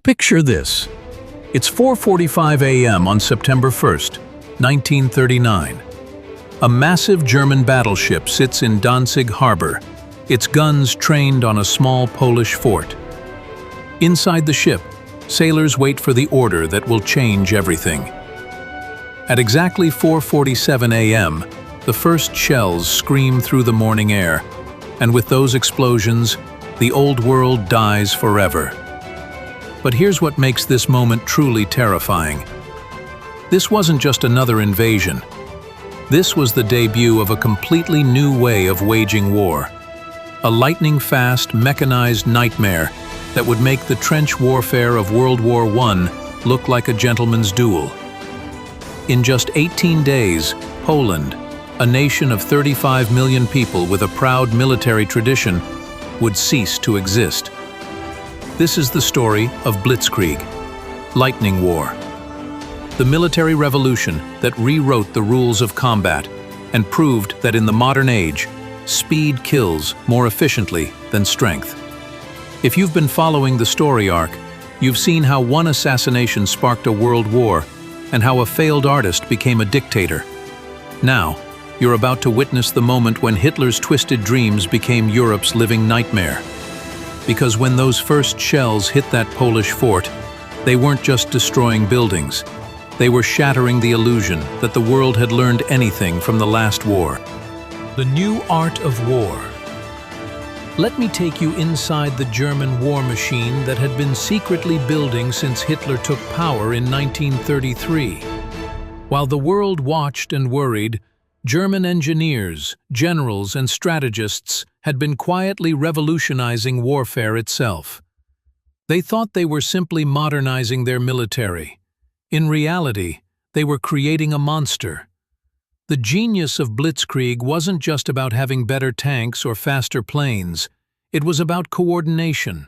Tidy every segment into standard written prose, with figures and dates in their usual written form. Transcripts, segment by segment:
Picture this. It's 4:45 a.m. on September 1st, 1939. A massive German battleship sits in Danzig harbor, its guns trained on a small Polish fort. Inside the ship, sailors wait for the order that will change everything. At exactly 4:47 a.m., the first shells scream through the morning air, and with those explosions, the old world dies forever. But here's what makes this moment truly terrifying. This wasn't just another invasion. This was the debut of a completely new way of waging war. A lightning-fast, mechanized nightmare that would make the trench warfare of World War I look like a gentleman's duel. In just 18 days, Poland, a nation of 35 million people with a proud military tradition, would cease to exist. This is the story of Blitzkrieg, Lightning War. The military revolution that rewrote the rules of combat and proved that in the modern age, speed kills more efficiently than strength. If you've been following the story arc, you've seen how one assassination sparked a world war and how a failed artist became a dictator. Now, you're about to witness the moment when Hitler's twisted dreams became Europe's living nightmare. Because when those first shells hit that Polish fort, they weren't just destroying buildings. They were shattering the illusion that the world had learned anything from the last war. The new art of war. Let me take you inside the German war machine that had been secretly building since Hitler took power in 1933. While the world watched and worried, German engineers, generals, and strategists had been quietly revolutionizing warfare itself. They thought they were simply modernizing their military. In reality, they were creating a monster. The genius of Blitzkrieg wasn't just about having better tanks or faster planes. It was about coordination.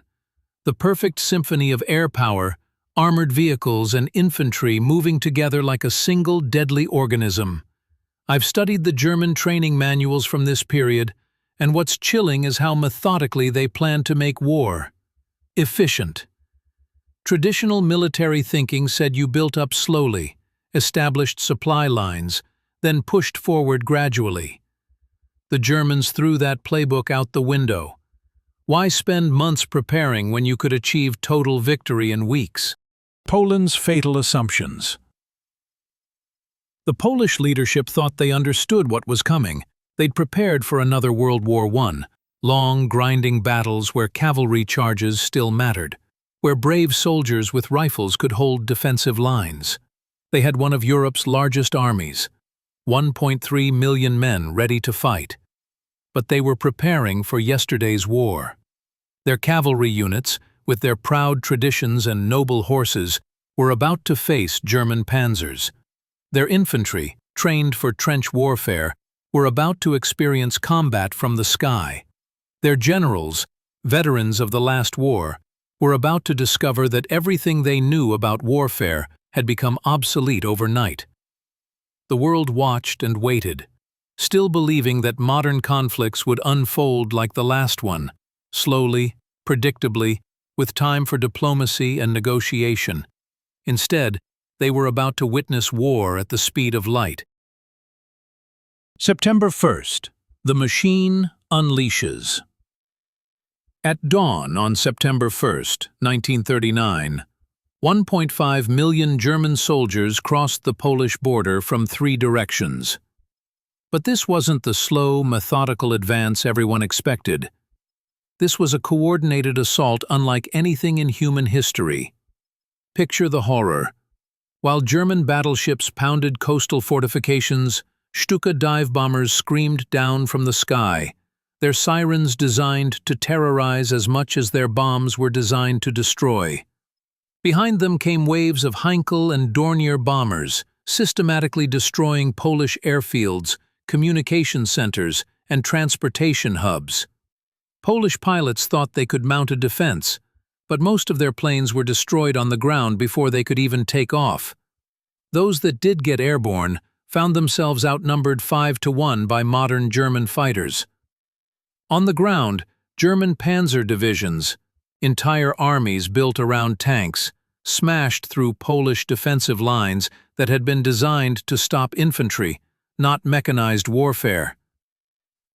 The perfect symphony of air power, armored vehicles, and infantry moving together like a single deadly organism. I've studied the German training manuals from this period, and what's chilling is how methodically they planned to make war efficient. Traditional military thinking said you built up slowly, established supply lines, then pushed forward gradually. The Germans threw that playbook out the window. Why spend months preparing when you could achieve total victory in weeks? Poland's fatal assumptions. The Polish leadership thought they understood what was coming. They'd prepared for another World War I, long, grinding battles where cavalry charges still mattered, where brave soldiers with rifles could hold defensive lines. They had one of Europe's largest armies, 1.3 million men ready to fight. But they were preparing for yesterday's war. Their cavalry units, with their proud traditions and noble horses, were about to face German panzers. Their infantry, trained for trench warfare, were about to experience combat from the sky. Their generals, veterans of the last war, were about to discover that everything they knew about warfare had become obsolete overnight. The world watched and waited, still believing that modern conflicts would unfold like the last one, slowly, predictably, with time for diplomacy and negotiation. Instead, they were about to witness war at the speed of light. September 1st. The machine unleashes. At dawn on September 1st, 1939, 1.5 million German soldiers crossed the Polish border from 3 directions. But this wasn't the slow, methodical advance everyone expected. This was a coordinated assault unlike anything in human history. Picture the horror. While German battleships pounded coastal fortifications, Stukas dive bombers screamed down from the sky, their sirens designed to terrorize as much as their bombs were designed to destroy. Behind them came waves of Heinkel and Dornier bombers, systematically destroying Polish airfields, communication centers, and transportation hubs. Polish pilots thought they could mount a defense, but most of their planes were destroyed on the ground before they could even take off. Those that did get airborne found themselves outnumbered 5-1 by modern German fighters. On the ground, German Panzer divisions, Entire armies built around tanks smashed through Polish defensive lines that had been designed to stop infantry, not mechanized warfare.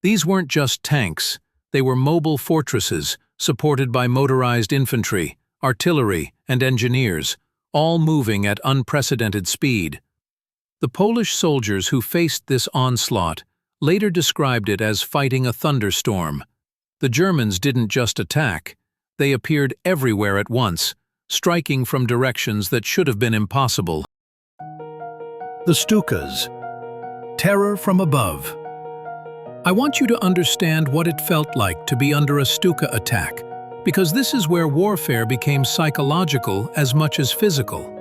These weren't just tanks, they were mobile fortresses supported by motorized infantry, artillery, and engineers, all moving at unprecedented speed. The Polish soldiers who faced this onslaught later described it as fighting a thunderstorm. The Germans didn't just attack, they appeared everywhere at once, striking from directions that should have been impossible. The Stukas. Terror from above. I want you to understand what it felt like to be under a Stuka attack, because this is where warfare became psychological as much as physical.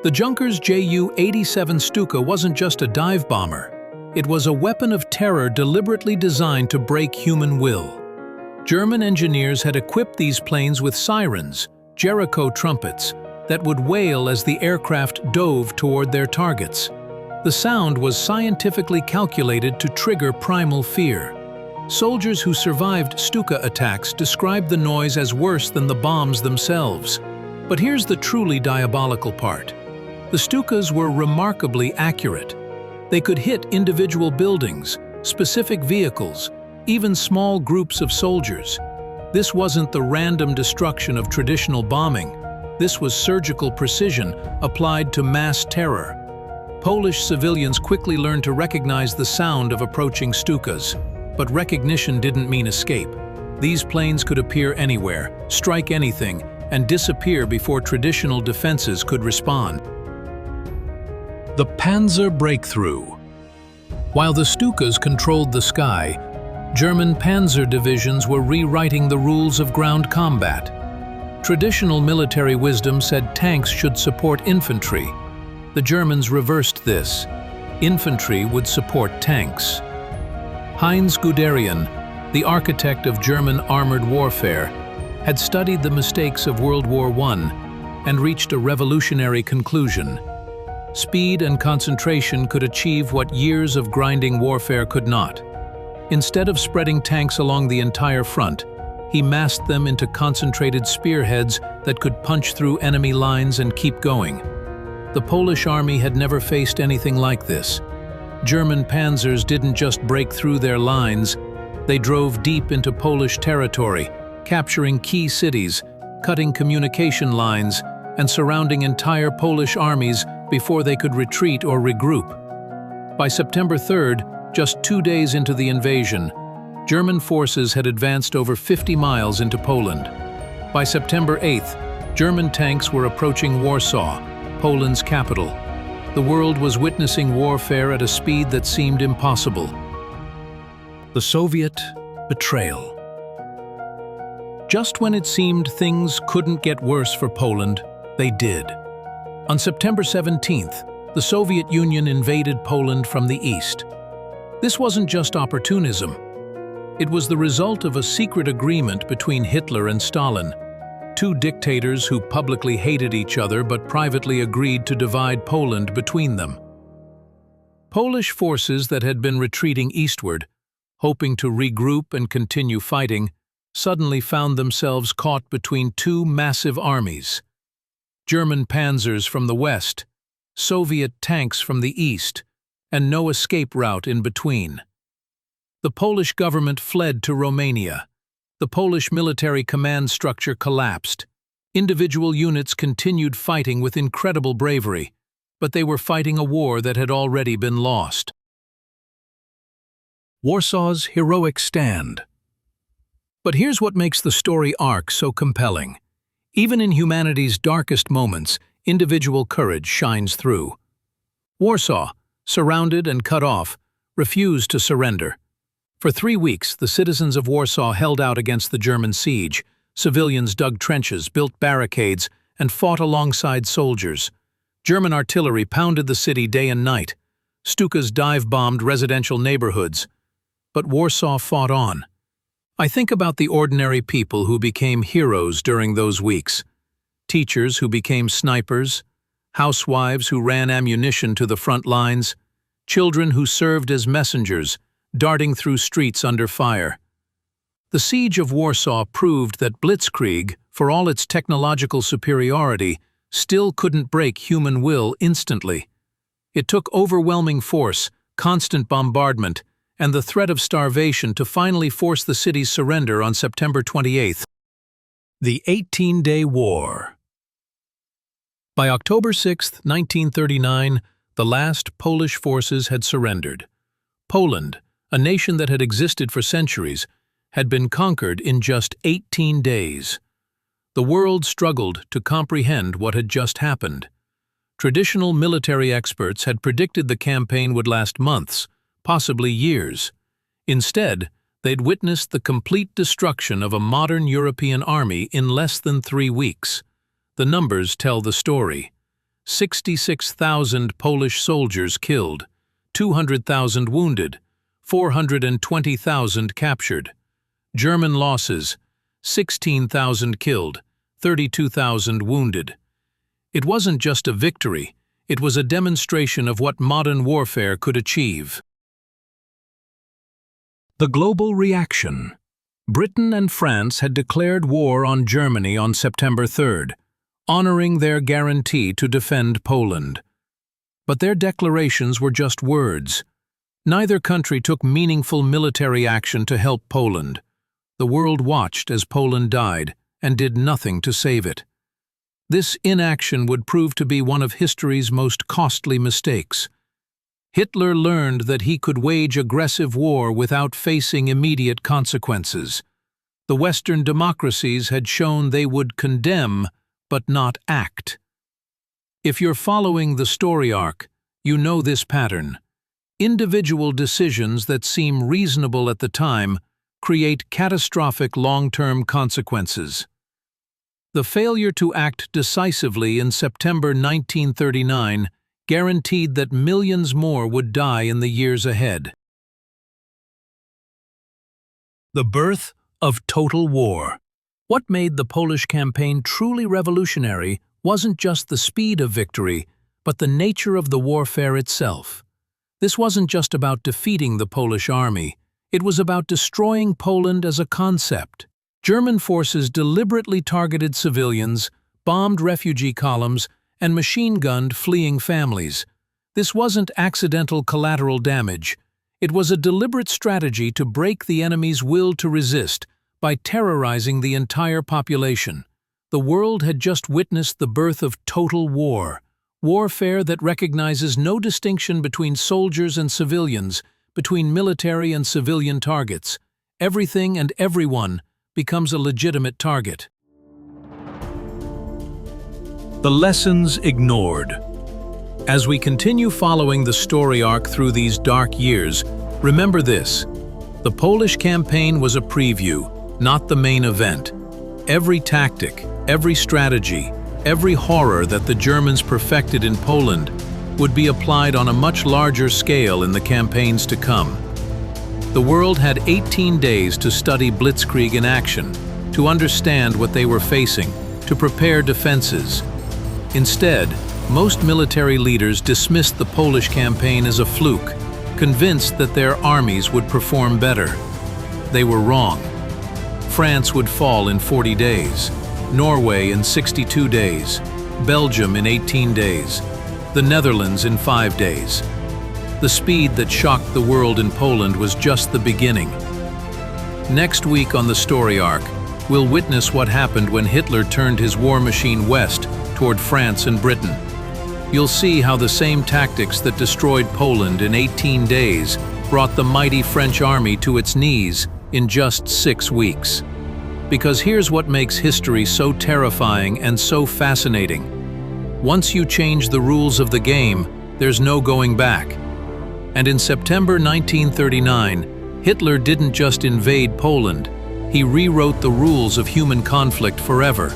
The Junkers Ju-87 Stuka wasn't just a dive bomber. It was a weapon of terror deliberately designed to break human will. German engineers had equipped these planes with sirens, Jericho trumpets, that would wail as the aircraft dove toward their targets. The sound was scientifically calculated to trigger primal fear. Soldiers who survived Stuka attacks described the noise as worse than the bombs themselves. But here's the truly diabolical part. The Stukas were remarkably accurate. They could hit individual buildings, specific vehicles, even small groups of soldiers. This wasn't the random destruction of traditional bombing. This was surgical precision applied to mass terror. Polish civilians quickly learned to recognize the sound of approaching Stukas, but recognition didn't mean escape. These planes could appear anywhere, strike anything, and disappear before traditional defenses could respond. The Panzer breakthrough. While the Stukas controlled the sky, German Panzer divisions were rewriting the rules of ground combat. Traditional military wisdom said tanks should support infantry. The Germans reversed this. Infantry would support tanks. Heinz Guderian, the architect of German armored warfare, had studied the mistakes of World War I and reached a revolutionary conclusion. Speed and concentration could achieve what years of grinding warfare could not. Instead of spreading tanks along the entire front, he massed them into concentrated spearheads that could punch through enemy lines and keep going. The Polish army had never faced anything like this. German panzers didn't just break through their lines, they drove deep into Polish territory, capturing key cities, cutting communication lines, and surrounding entire Polish armies before they could retreat or regroup. By September 3rd, just 2 days into the invasion, German forces had advanced over 50 miles into Poland. By September 8th, German tanks were approaching Warsaw, Poland's capital. The world was witnessing warfare at a speed that seemed impossible. The Soviet betrayal. Just when it seemed things couldn't get worse for Poland, they did. On September 17th, the Soviet Union invaded Poland from the east. This wasn't just opportunism. It was the result of a secret agreement between Hitler and Stalin, two dictators who publicly hated each other but privately agreed to divide Poland between them. Polish forces that had been retreating eastward, hoping to regroup and continue fighting, suddenly found themselves caught between two massive armies. German panzers from the west, Soviet tanks from the east, and no escape route in between. The Polish government fled to Romania. The Polish military command structure collapsed. Individual units continued fighting with incredible bravery, but they were fighting a war that had already been lost. Warsaw's heroic stand. But here's what makes the story arc so compelling. Even in humanity's darkest moments, individual courage shines through. Warsaw, surrounded and cut off, refused to surrender. For 3 weeks, the citizens of Warsaw held out against the German siege. Civilians dug trenches, built barricades, and fought alongside soldiers. German artillery pounded the city day and night. Stukas dive-bombed residential neighborhoods. But Warsaw fought on. I think about the ordinary people who became heroes during those weeks. Teachers who became snipers, housewives who ran ammunition to the front lines, children who served as messengers, darting through streets under fire. The siege of Warsaw proved that Blitzkrieg, for all its technological superiority, still couldn't break human will instantly. It took overwhelming force, constant bombardment, and the threat of starvation to finally force the city's surrender on September 28th. The 18-Day War. By October 6, 1939, the last Polish forces had surrendered. Poland, a nation that had existed for centuries, had been conquered in just 18 days. The world struggled to comprehend what had just happened. Traditional military experts had predicted the campaign would last months, possibly years. Instead, they'd witnessed the complete destruction of a modern European army in less than 3 weeks. The numbers tell the story. 66,000 Polish soldiers killed, 200,000 wounded, 420,000 captured. German losses: 16,000 killed, 32,000 wounded. It wasn't just a victory, it was a demonstration of what modern warfare could achieve. The global reaction. Britain and France had declared war on Germany on September 3rd, honoring their guarantee to defend Poland. But their declarations were just words. Neither country took meaningful military action to help Poland. The world watched as Poland died and did nothing to save it. This inaction would prove to be one of history's most costly mistakes. Hitler learned that he could wage aggressive war without facing immediate consequences. The Western democracies had shown they would condemn, but not act. If you're following the story arc, you know this pattern. Individual decisions that seem reasonable at the time create catastrophic long-term consequences. The failure to act decisively in September 1939 guaranteed that millions more would die in the years ahead. The birth of total war. What made the Polish campaign truly revolutionary wasn't just the speed of victory, but the nature of the warfare itself. This wasn't just about defeating the Polish army, it was about destroying Poland as a concept. German forces deliberately targeted civilians, bombed refugee columns, and machine-gunned fleeing families. This wasn't accidental collateral damage. It was a deliberate strategy to break the enemy's will to resist by terrorizing the entire population. The world had just witnessed the birth of total war, warfare that recognizes no distinction between soldiers and civilians, between military and civilian targets. Everything and everyone becomes a legitimate target. The lessons ignored. As we continue following the story arc through these dark years, remember this: the Polish campaign was a preview, not the main event. Every tactic, every strategy, every horror that the Germans perfected in Poland would be applied on a much larger scale in the campaigns to come. The world had 18 days to study Blitzkrieg in action, to understand what they were facing, to prepare defenses. Instead, most military leaders dismissed the Polish campaign as a fluke, convinced that their armies would perform better. They were wrong. France would fall in 40 days, Norway in 62 days, Belgium in 18 days, the Netherlands in 5 days. The speed that shocked the world in Poland was just the beginning. Next week on the story arc, we'll witness what happened when Hitler turned his war machine west toward France and Britain. You'll see how the same tactics that destroyed Poland in 18 days brought the mighty French army to its knees in just 6 weeks. Because here's what makes history so terrifying and so fascinating. Once you change the rules of the game, there's no going back. And in September 1939, Hitler didn't just invade Poland, he rewrote the rules of human conflict forever.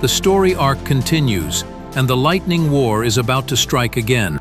The story arc continues, and the lightning war is about to strike again.